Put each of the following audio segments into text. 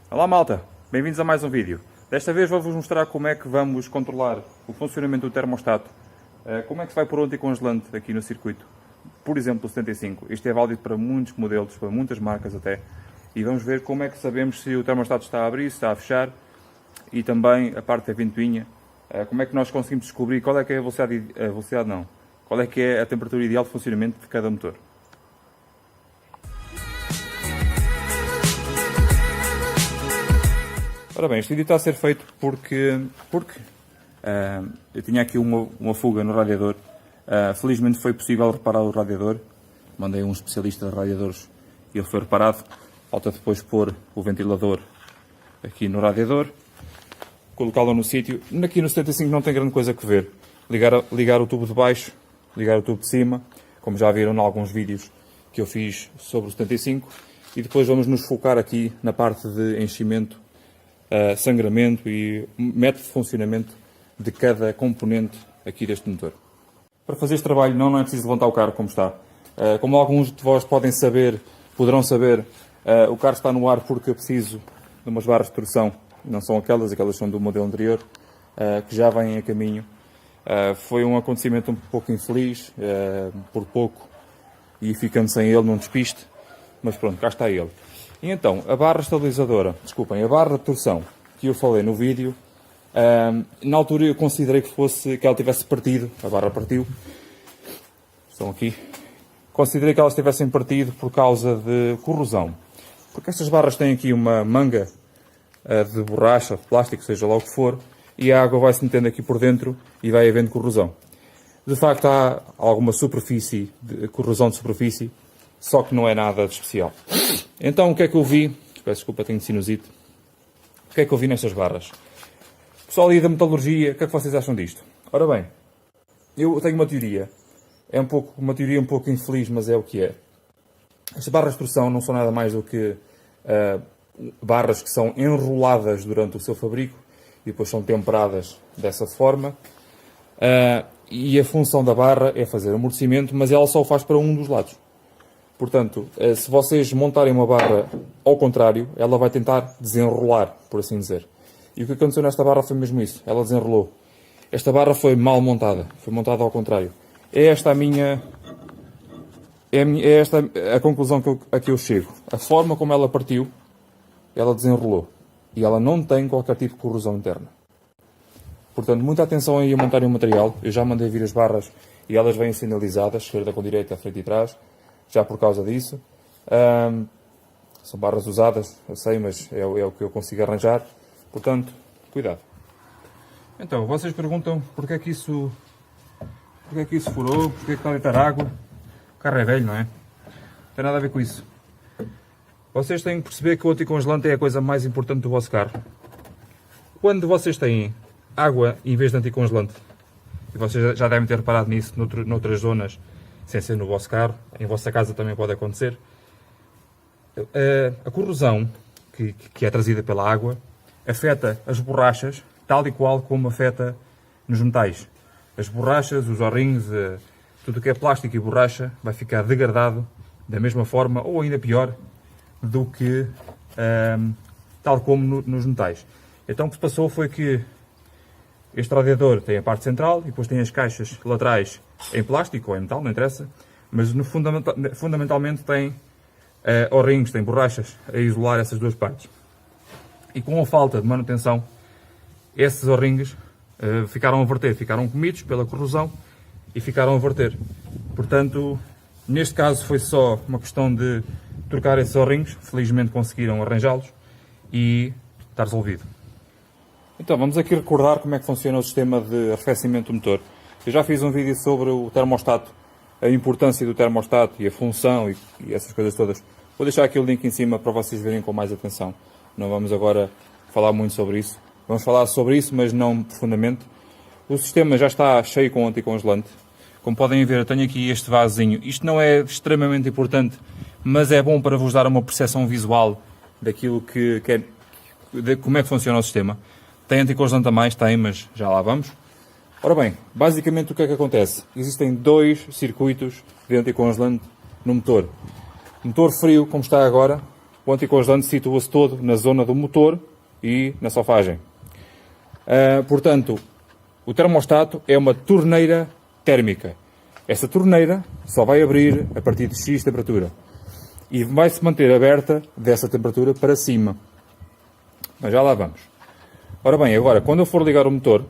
Olá malta, bem-vindos a mais um vídeo. Desta vez vou-vos mostrar como é que vamos controlar o funcionamento do termostato, como é que se vai pôr o anticongelante aqui no circuito. Por exemplo, o 75. Este é válido para muitos modelos, para muitas marcas até. E vamos ver como é que sabemos se o termostato está a abrir, se está a fechar. E também a parte da ventoinha. Como é que nós conseguimos descobrir qual é que é qual é que é a temperatura ideal de funcionamento de cada motor. Ora bem, este vídeo está a ser feito porque eu tinha aqui uma fuga no radiador. Felizmente foi possível reparar o radiador. Mandei um especialista de radiadores e ele foi reparado. Falta depois pôr o ventilador aqui no radiador, colocá-lo no sítio. Aqui no 75 não tem grande coisa que ver. Ligar o tubo de baixo, ligar o tubo de cima, como já viram em alguns vídeos que eu fiz sobre o 75. E depois vamos nos focar aqui na parte de enchimento, sangramento e método de funcionamento de cada componente aqui deste motor. Para fazer este trabalho não é preciso levantar o carro como está. Como alguns de vós poderão saber, o carro está no ar porque eu preciso de umas barras de torção. Não são aquelas são do modelo anterior, que já vêm a caminho. Foi um acontecimento um pouco infeliz, por pouco, e ficando sem ele num despiste, mas pronto, cá está ele. E então, a barra estabilizadora, a barra de torção que eu falei no vídeo, na altura eu considerei que ela tivesse partido, a barra partiu, estão aqui, considerei que elas tivessem partido por causa de corrosão, porque estas barras têm aqui uma manga de borracha, de plástico, seja lá o que for, e a água vai se metendo aqui por dentro e vai havendo corrosão. De facto há alguma corrosão de superfície, só que não é nada de especial. Então o que é que eu vi? Peço desculpa, tenho sinusite. O que é que eu vi nestas barras? Pessoal aí da metalurgia, o que é que vocês acham disto? Ora bem, eu tenho uma teoria. É uma teoria um pouco infeliz, mas é o que é. Estas barras de torção não são nada mais do que barras que são enroladas durante o seu fabrico e depois são temperadas dessa forma. E a função da barra é fazer amortecimento, mas ela só o faz para um dos lados. Portanto, se vocês montarem uma barra ao contrário, ela vai tentar desenrolar, por assim dizer. E o que aconteceu nesta barra foi mesmo isso. Ela desenrolou. Esta barra foi mal montada. Foi montada ao contrário. É esta a conclusão a que eu chego. A forma como ela partiu, ela desenrolou. E ela não tem qualquer tipo de corrosão interna. Portanto, muita atenção aí a montarem o material. Eu já mandei vir as barras e elas vêm sinalizadas, esquerda com direita, frente e trás. Já por causa disso. São barras usadas, eu sei, mas é o que eu consigo arranjar. Portanto, cuidado. Então, vocês perguntam porque é que isso furou, porque é que está a deitar água. O carro é velho, não é? Não tem nada a ver com isso. Vocês têm que perceber que o anticongelante é a coisa mais importante do vosso carro. Quando vocês têm água em vez de anticongelante, e vocês já devem ter reparado nisso noutras zonas, sem ser no vosso carro, em vossa casa também pode acontecer, a corrosão que é trazida pela água afeta as borrachas tal e qual como afeta nos metais. As borrachas, os O-rings, tudo o que é plástico e borracha vai ficar degradado da mesma forma ou ainda pior do que tal como nos metais. Então o que se passou foi que este radiador tem a parte central e depois tem as caixas laterais em plástico ou em metal, não interessa, mas fundamentalmente tem O-rings, tem borrachas a isolar essas duas partes. E com a falta de manutenção, esses O-rings ficaram a verter, ficaram comidos pela corrosão e ficaram a verter. Portanto, neste caso foi só uma questão de trocar esses O-rings, felizmente conseguiram arranjá-los e está resolvido. Então, vamos aqui recordar como é que funciona o sistema de arrefecimento do motor. Eu já fiz um vídeo sobre o termostato, a importância do termostato e a função e essas coisas todas. Vou deixar aqui o link em cima para vocês verem com mais atenção. Não vamos agora falar muito sobre isso. Vamos falar sobre isso, mas não profundamente. O sistema já está cheio com anticongelante. Como podem ver, eu tenho aqui este vasinho. Isto não é extremamente importante, mas é bom para vos dar uma percepção visual daquilo de como é que funciona o sistema. Tem anticongelante a mais? Tem, mas já lá vamos. Ora bem, basicamente o que é que acontece? Existem dois circuitos de anticongelante no motor. Motor frio, como está agora, o anticongelante situa-se todo na zona do motor e na solfagem. Portanto, o termostato é uma torneira térmica. Essa torneira só vai abrir a partir de X temperatura e vai se manter aberta dessa temperatura para cima. Mas já lá vamos. Ora bem, agora, quando eu for ligar o motor,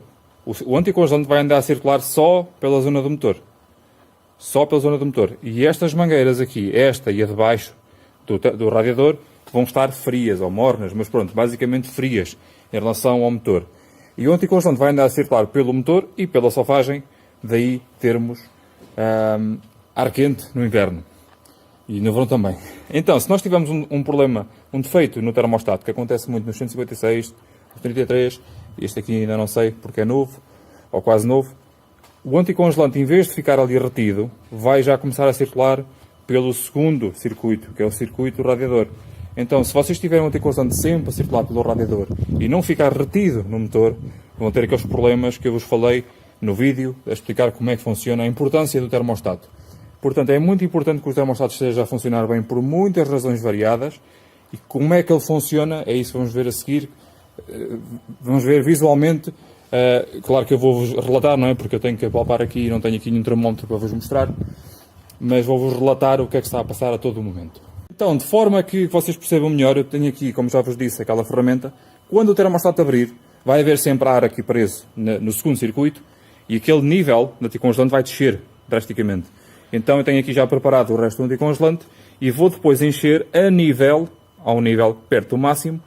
o anticongelante vai andar a circular só pela zona do motor. Só pela zona do motor. E estas mangueiras aqui, esta e a de baixo do radiador, vão estar frias ou mornas, mas pronto, basicamente frias em relação ao motor. E o anticongelante vai andar a circular pelo motor e pela solfagem, daí termos ar quente no inverno. E no verão também. Então, se nós tivermos um problema, um defeito no termostato, que acontece muito nos 156, nos 33, este aqui ainda não sei porque é novo, ou quase novo, o anticongelante, em vez de ficar ali retido, vai já começar a circular pelo segundo circuito, que é o circuito radiador. Então, se vocês tiverem um anticongelante sempre a circular pelo radiador e não ficar retido no motor, vão ter aqueles problemas que eu vos falei no vídeo, a explicar como é que funciona a importância do termostato. Portanto, é muito importante que o termostato esteja a funcionar bem por muitas razões variadas. E como é que ele funciona, é isso que vamos ver a seguir. Vamos ver visualmente. Claro que eu vou-vos relatar, não é? Porque eu tenho que apalpar aqui e não tenho aqui nenhum termómetro para vos mostrar. Mas vou-vos relatar o que é que está a passar a todo momento. Então, de forma que vocês percebam melhor, eu tenho aqui, como já vos disse, aquela ferramenta. Quando o termostato abrir, vai haver sempre ar aqui preso no segundo circuito. E aquele nível de anticongelante vai descer drasticamente. Então eu tenho aqui já preparado o resto do anticongelante e vou depois encher ao nível perto do máximo,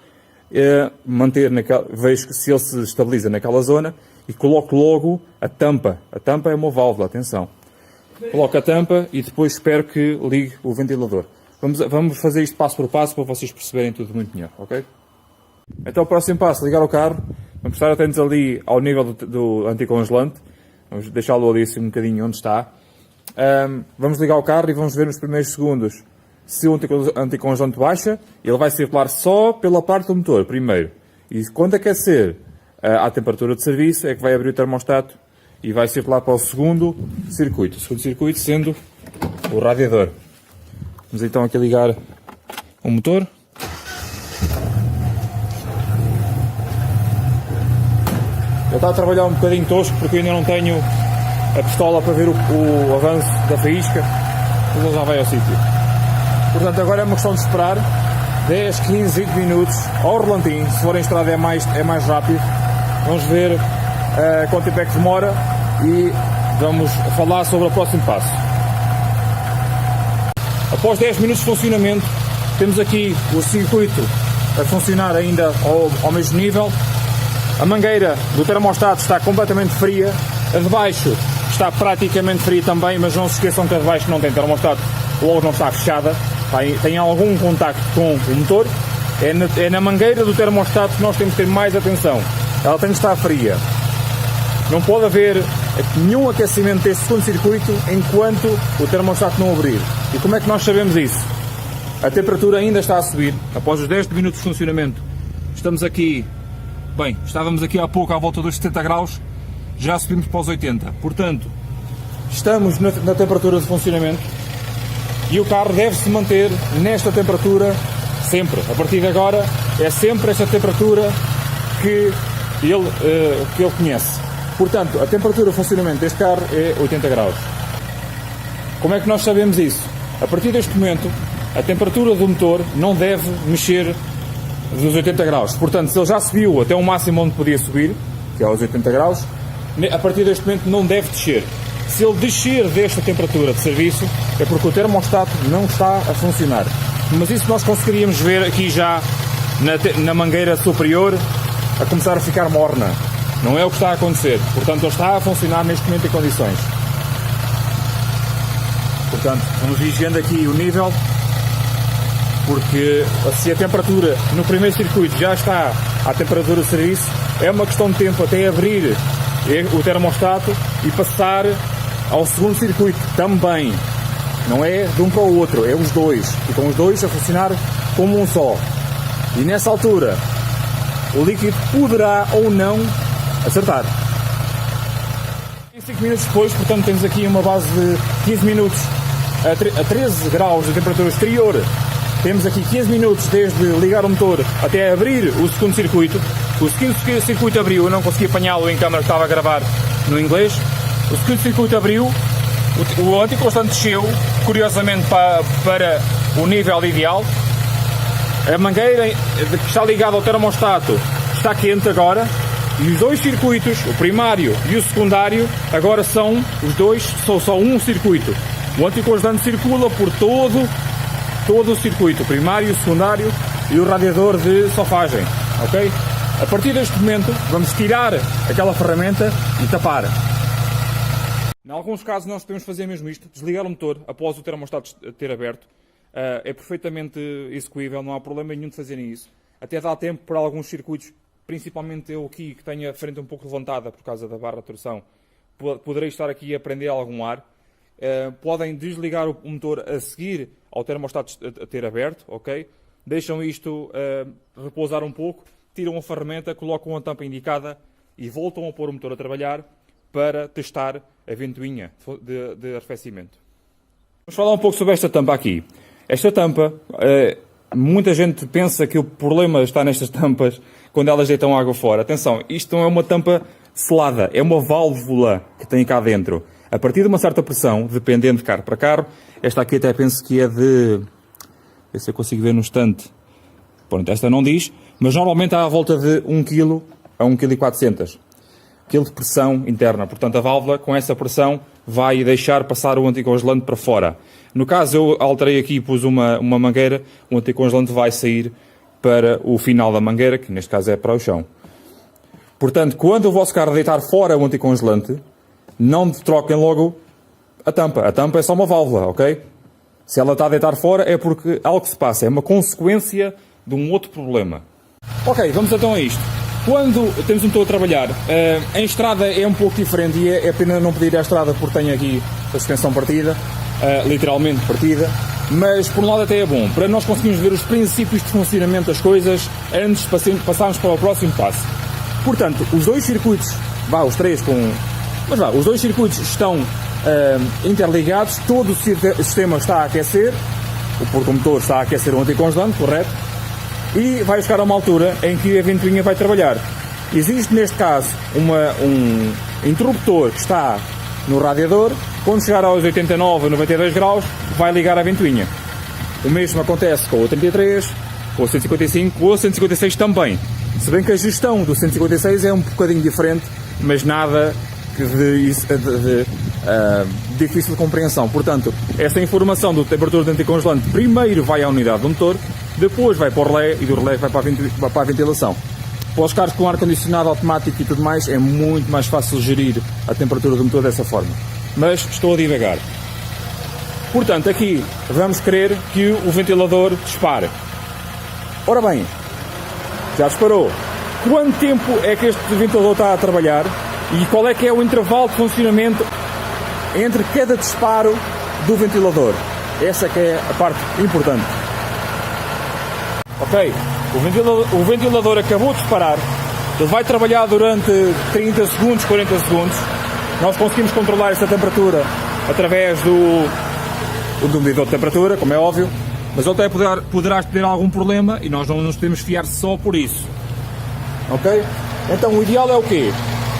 vejo que se ele se estabiliza naquela zona e coloco logo a tampa. A tampa é uma válvula, atenção. Coloco a tampa e depois espero que ligue o ventilador. Vamos fazer isto passo por passo para vocês perceberem tudo muito melhor, ok? Então o próximo passo, ligar o carro. Vamos estar atentos ali ao nível do anticongelante. Vamos deixá-lo ali assim um bocadinho onde está. Vamos ligar o carro e vamos ver nos primeiros segundos se o anticongelante baixa. Ele vai circular só pela parte do motor, primeiro. E quando aquecer à temperatura de serviço, é que vai abrir o termostato e vai circular para o segundo circuito. O segundo circuito sendo o radiador. Vamos então aqui ligar o motor. Ele está a trabalhar um bocadinho tosco porque eu ainda não tenho a pistola para ver o avanço da faísca, mas ele já vai ao sítio. Portanto, agora é uma questão de esperar 10, 15, 20 minutos ao relantinho. Se for em estrada é mais rápido. Vamos ver quanto tempo é que demora e vamos falar sobre o próximo passo. Após 10 minutos de funcionamento, temos aqui o circuito a funcionar ainda ao mesmo nível. A mangueira do termostato está completamente fria. A de baixo está praticamente fria também, mas não se esqueçam que a de baixo não tem termostato, logo não está fechada. Tem algum contacto com o motor. É na mangueira do termostato que nós temos que ter mais atenção. Ela tem que estar fria. Não pode haver nenhum aquecimento deste segundo circuito enquanto o termostato não abrir. E como é que nós sabemos isso? A temperatura ainda está a subir. Após os 10 minutos de funcionamento, estávamos aqui há pouco à volta dos 70 graus, já subimos para os 80. Portanto, estamos na temperatura de funcionamento e o carro deve se manter nesta temperatura sempre. A partir de agora é sempre esta temperatura que ele conhece. Portanto, a temperatura de funcionamento deste carro é 80 graus. Como é que nós sabemos isso? A partir deste momento, a temperatura do motor não deve mexer dos 80 graus. Portanto, se ele já subiu até o máximo onde podia subir, que é aos 80 graus, a partir deste momento não deve descer. Se ele descer desta temperatura de serviço, é porque o termostato não está a funcionar. Mas isso nós conseguiríamos ver aqui já na mangueira superior a começar a ficar morna. Não é o que está a acontecer. Portanto, ele está a funcionar neste momento em condições. Portanto, vamos vigiando aqui o nível, porque se a temperatura no primeiro circuito já está à temperatura de serviço, é uma questão de tempo até abrir o termostato e passar ao segundo circuito também. Não é de um para o outro, é os dois. Ficam os dois a funcionar como um só. E nessa altura, o líquido poderá ou não acertar. 5 minutos depois, portanto, temos aqui uma base de 15 minutos a 13 graus de temperatura exterior Temos aqui 15 minutos desde ligar o motor até abrir o segundo circuito. O segundo circuito abriu, eu não consegui apanhá-lo em câmara, estava a gravar no inglês. O segundo circuito abriu, o anticonstante desceu, curiosamente para o nível ideal. A mangueira que está ligada ao termostato está quente agora. E os dois circuitos, o primário e o secundário, agora são só um circuito. O anticonstante circula por todo o circuito, o primário, o secundário e o radiador de solfagem, ok? A partir deste momento vamos tirar aquela ferramenta e tapar. Em alguns casos nós podemos fazer mesmo isto, desligar o motor após o termostato ter aberto. É perfeitamente execuível, não há problema nenhum de fazerem isso. Até dá tempo para alguns circuitos, principalmente eu aqui que tenho a frente um pouco levantada por causa da barra de torção, poderei estar aqui a prender algum ar. Podem desligar o motor a seguir ao termostato a ter aberto, ok? Deixam isto repousar um pouco, tiram a ferramenta, colocam a tampa indicada e voltam a pôr o motor a trabalhar para testar a ventoinha de arrefecimento. Vamos falar um pouco sobre esta tampa aqui. Esta tampa, muita gente pensa que o problema está nestas tampas quando elas deitam água fora. Atenção, isto não é uma tampa selada, é uma válvula que tem cá dentro. A partir de uma certa pressão, dependendo de carro para carro, esta aqui até penso que é de... Ver se eu consigo ver no estante. Pronto, esta não diz, mas normalmente há à volta de 1 kg a 1,4 kg de pressão interna. Portanto, a válvula, com essa pressão, vai deixar passar o anticongelante para fora. No caso, eu alterei aqui e pus uma mangueira, o anticongelante vai sair para o final da mangueira, que neste caso é para o chão. Portanto, quando o vosso carro deitar fora o anticongelante, não troquem logo a tampa. A tampa é só uma válvula, ok? Se ela está a deitar fora é porque algo se passa, é uma consequência de um outro problema. Ok, vamos então a isto. Quando temos um motor a trabalhar, em estrada é um pouco diferente e é pena não pedir à estrada porque tenho aqui a suspensão partida, literalmente partida, mas por um lado até é bom, para nós conseguirmos ver os princípios de funcionamento das coisas antes de passarmos para o próximo passo. Portanto, os dois circuitos, os dois circuitos estão interligados, todo o sistema está a aquecer, porque o motor está a aquecer o anticongelante, correto? E vai chegar a uma altura em que a ventoinha vai trabalhar. Existe neste caso um interruptor que está no radiador, quando chegar aos 89 ou 92 graus vai ligar a ventoinha. O mesmo acontece com o 33, com o 155, com o 156 também. Se bem que a gestão do 156 é um bocadinho diferente, mas nada de difícil de compreensão. Portanto, esta informação do temperatura do anticongelante primeiro vai à unidade do motor, depois vai para o relé e do relé vai para a ventilação. Para os carros com ar-condicionado automático e tudo mais, é muito mais fácil gerir a temperatura do motor dessa forma. Mas estou a divagar. Portanto, aqui vamos querer que o ventilador dispare. Ora bem, já disparou. Quanto tempo é que este ventilador está a trabalhar e qual é que é o intervalo de funcionamento entre cada disparo do ventilador? Essa que é a parte importante. Ok, o ventilador acabou de disparar, ele vai trabalhar durante 30 segundos, 40 segundos. Nós conseguimos controlar esta temperatura através do medidor de temperatura, como é óbvio, mas ele até poderá ter algum problema e nós não nos podemos fiar só por isso. Ok? Então o ideal é o quê?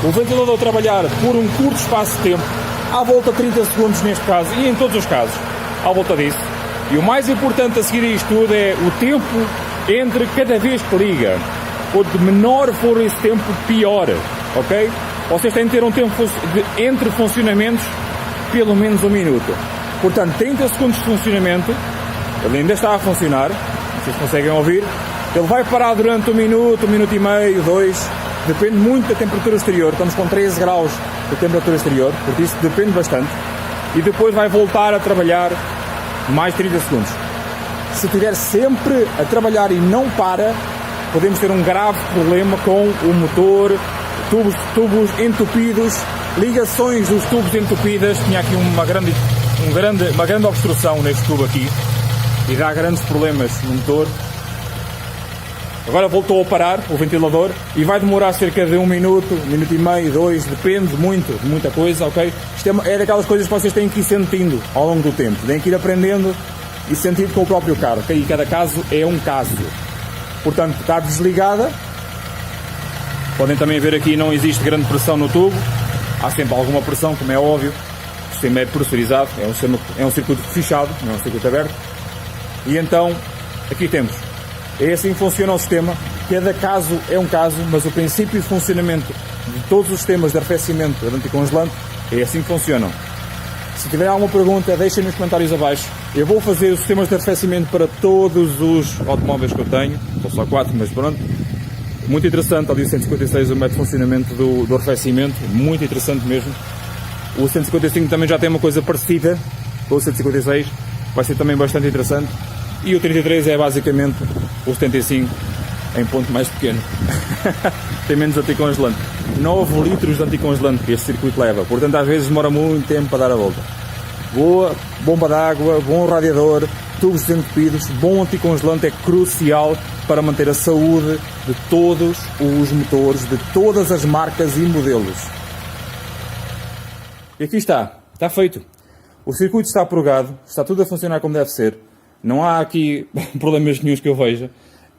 O ventilador trabalhar por um curto espaço de tempo, à volta de 30 segundos neste caso, e em todos os casos, à volta disso. E o mais importante a seguir isto tudo é o tempo entre cada vez que liga. Quanto menor for esse tempo, pior. Ok? Vocês têm de ter um tempo entre funcionamentos pelo menos 1 minuto. Portanto, 30 segundos de funcionamento, ele ainda está a funcionar, vocês conseguem ouvir. Ele vai parar durante 1 minuto, 1 minuto e meio, 2, depende muito da temperatura exterior. Estamos com 13 graus de temperatura exterior, porque isso depende bastante. E depois vai voltar a trabalhar mais 30 segundos. Se estiver sempre a trabalhar e não para, podemos ter um grave problema com o motor, tubos entupidos, ligações dos tubos entupidas. Tinha aqui uma grande obstrução neste tubo aqui e dá grandes problemas no motor. Agora voltou a parar o ventilador e vai demorar cerca de 1 minuto, 1 minuto e meio, 2, depende muito de muita coisa, ok? Isto é daquelas coisas que vocês têm que ir sentindo ao longo do tempo, têm que ir aprendendo e sentido com o próprio carro, ok? E cada caso é um caso. Portanto, está desligada. Podem também ver aqui, não existe grande pressão no tubo. Há sempre alguma pressão, como é óbvio. O sistema é pressurizado, é um circuito fechado, não é um circuito aberto. E então, aqui temos. É assim que funciona o sistema. Cada caso é um caso, mas o princípio de funcionamento de todos os sistemas de arrefecimento de anticongelante é assim que funcionam. Se tiver alguma pergunta, deixem nos comentários abaixo. Eu vou fazer os sistemas de arrefecimento para todos os automóveis que eu tenho. São só 4, mas pronto. Muito interessante ali o 156, o método de funcionamento do arrefecimento. Muito interessante mesmo. O 155 também já tem uma coisa parecida com o 156. Vai ser também bastante interessante. E o 33 é basicamente o 75 em ponto mais pequeno. Tem menos anticongelante. 9 litros de anticongelante que este circuito leva. Portanto, às vezes demora muito tempo para dar a volta. Boa bomba de água, bom radiador, tubos desentupidos, bom anticongelante é crucial para manter a saúde de todos os motores, de todas as marcas e modelos. E aqui está feito. O circuito está purgado, está tudo a funcionar como deve ser. Não há aqui problemas nenhuns que eu veja.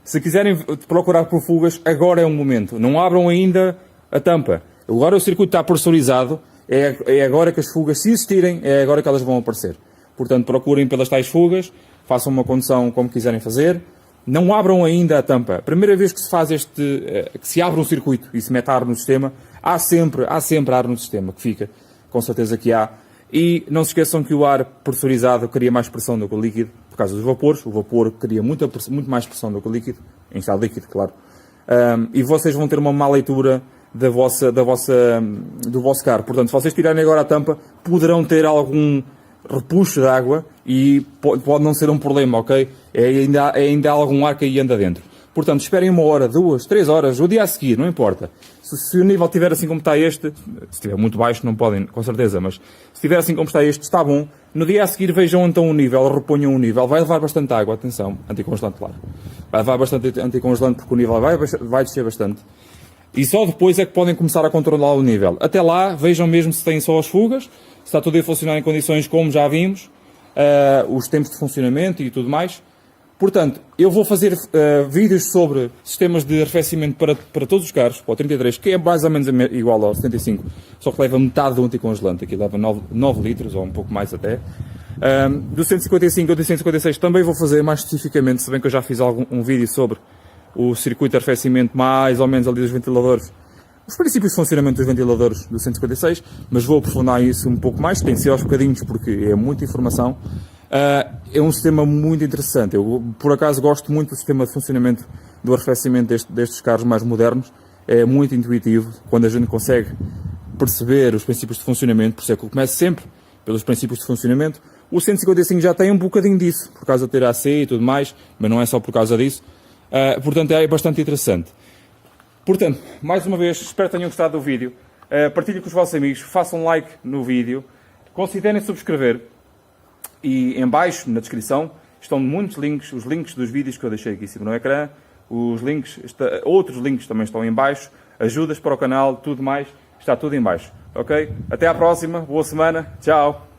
Se quiserem procurar por fugas, agora é o momento. Não abram ainda a tampa. Agora o circuito está pressurizado. É agora que as fugas, se existirem, é agora que elas vão aparecer. Portanto, procurem pelas tais fugas. Façam uma condução como quiserem fazer. Não abram ainda a tampa. A primeira vez que se faz que se abre um circuito e se mete ar no sistema, há sempre ar no sistema que fica. Com certeza que há. E não se esqueçam que o ar pressurizado cria mais pressão do que o líquido, por causa dos vapores. O vapor cria muito mais pressão do que o líquido, em estado líquido, claro. E vocês vão ter uma má leitura do vosso carro. Portanto, se vocês tirarem agora a tampa, poderão ter algum repuxo de água e pode não ser um problema, ok? Ainda há algum ar que aí anda dentro. Portanto, esperem 1 hora, 2, 3 horas, o dia a seguir, não importa. Se o nível estiver assim como está este, se estiver muito baixo não podem, com certeza, mas se estiver assim como está este, está bom. No dia a seguir vejam então o nível, reponham o nível. Vai levar bastante água, atenção, anticongelante, claro. Vai levar bastante anticongelante porque o nível vai descer bastante. E só depois é que podem começar a controlar o nível. Até lá, vejam mesmo se têm só as fugas, se está tudo a funcionar em condições como já vimos, os tempos de funcionamento e tudo mais. Portanto, eu vou fazer vídeos sobre sistemas de arrefecimento para todos os carros, para o 33, que é mais ou menos igual ao 75, só que leva metade do anticongelante, aqui leva 9 litros, ou um pouco mais até. Do 155 ao 156 também vou fazer mais especificamente, se bem que eu já fiz um vídeo sobre o circuito de arrefecimento, mais ou menos ali dos ventiladores, os princípios de funcionamento dos ventiladores do 156, mas vou aprofundar isso um pouco mais, tem de ser aos bocadinhos porque é muita informação. É um sistema muito interessante. Eu, por acaso, gosto muito do sistema de funcionamento do arrefecimento destes carros mais modernos. É muito intuitivo, quando a gente consegue perceber os princípios de funcionamento, por isso é que eu começo sempre pelos princípios de funcionamento. O 155 já tem um bocadinho disso, por causa de ter AC e tudo mais, mas não é só por causa disso. Portanto, é bastante interessante. Portanto, mais uma vez, espero que tenham gostado do vídeo. Partilhem com os vossos amigos, façam like no vídeo, considerem subscrever. E em baixo, na descrição, estão muitos links, os links dos vídeos que eu deixei aqui em cima no ecrã, outros links também estão em baixo, ajudas para o canal, tudo mais, está tudo em baixo, ok? Até à próxima, boa semana, tchau!